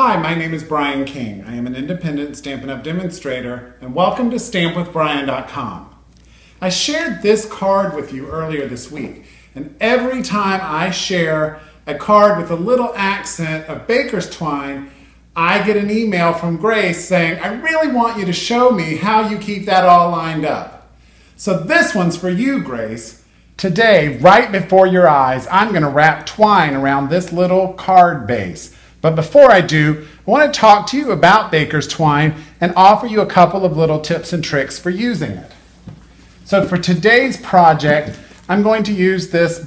Hi, my name is Brian King. I am an independent Stampin' Up! Demonstrator, and welcome to StampWithBrian.com. I shared this card with you earlier this week, and every time I share a card with a little accent of baker's twine, I get an email from Grace saying, I really want you to show me how you keep that all lined up. So this one's for you, Grace. Today, right before your eyes, I'm going to wrap twine around this little card base. But before I do, I want to talk to you about baker's twine and offer you a couple of little tips and tricks for using it. So for today's project, I'm going to use this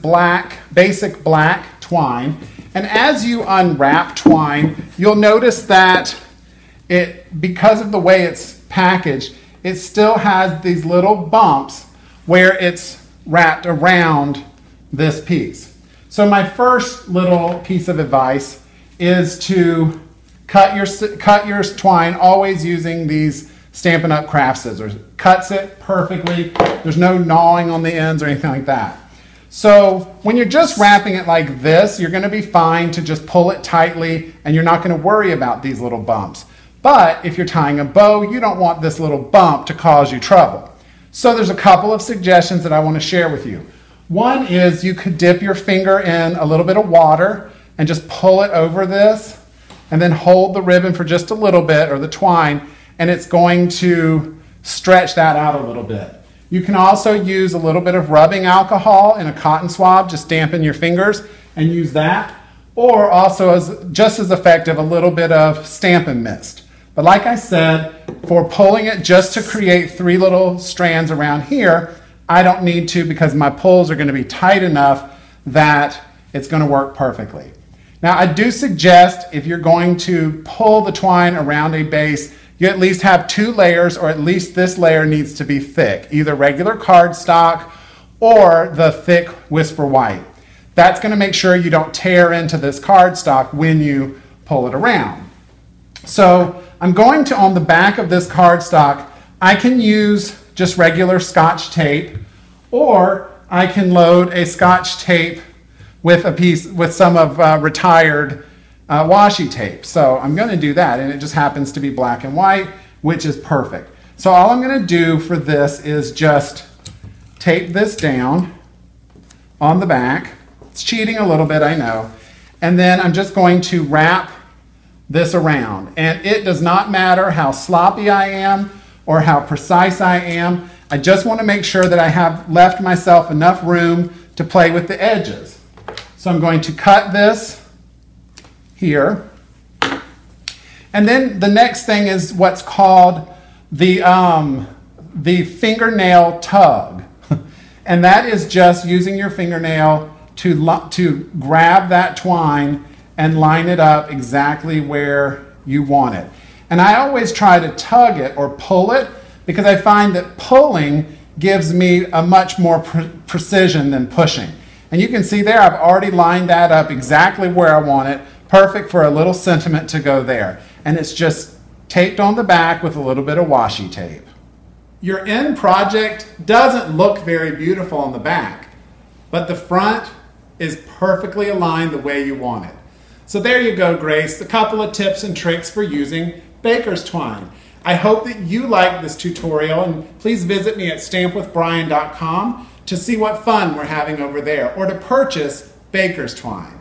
basic black twine. And as you unwrap twine, you'll notice that because of the way it's packaged, it still has these little bumps where it's wrapped around this piece. So my first little piece of advice is to cut your twine always using these Stampin' Up! Craft scissors. Cuts it perfectly. There's no gnawing on the ends or anything like that. So when you're just wrapping it like this, you're going to be fine to just pull it tightly and you're not going to worry about these little bumps. But if you're tying a bow, you don't want this little bump to cause you trouble. So there's a couple of suggestions that I want to share with you. One is you could dip your finger in a little bit of water and just pull it over this and then hold the ribbon for just a little bit, or the twine, and it's going to stretch that out a little bit. You can also use a little bit of rubbing alcohol in a cotton swab, just dampen your fingers and use that, or also just as effective, a little bit of Stampin Mist. But like I said, for pulling it just to create 3 little strands around here, I don't need to, because my pulls are going to be tight enough that it's going to work perfectly. Now I do suggest, if you're going to pull the twine around a base, you at least have 2 layers, or at least this layer needs to be thick, either regular cardstock or the thick Whisper White. That's going to make sure you don't tear into this cardstock when you pull it around. So I'm going to, on the back of this cardstock, I can use just regular Scotch tape, or I can load a Scotch tape with some of retired washi tape. So I'm going to do that, and it just happens to be black and white, which is perfect. So all I'm going to do for this is just tape this down on the back. It's cheating a little bit, I know. And then I'm just going to wrap this around. And it does not matter how sloppy I am or how precise I am. I just want to make sure that I have left myself enough room to play with the edges. So I'm going to cut this here. And then the next thing is what's called the fingernail tug. And that is just using your fingernail to grab that twine and line it up exactly where you want it. And I always try to tug it or pull it, because I find that pulling gives me a much more precision than pushing. And you can see there, I've already lined that up exactly where I want it. Perfect for a little sentiment to go there. And it's just taped on the back with a little bit of washi tape. Your end project doesn't look very beautiful on the back, but the front is perfectly aligned the way you want it. So there you go, Grace, a couple of tips and tricks for using baker's twine. I hope that you liked this tutorial, and please visit me at StampWithBrian.com to see what fun we're having over there, or to purchase baker's twine.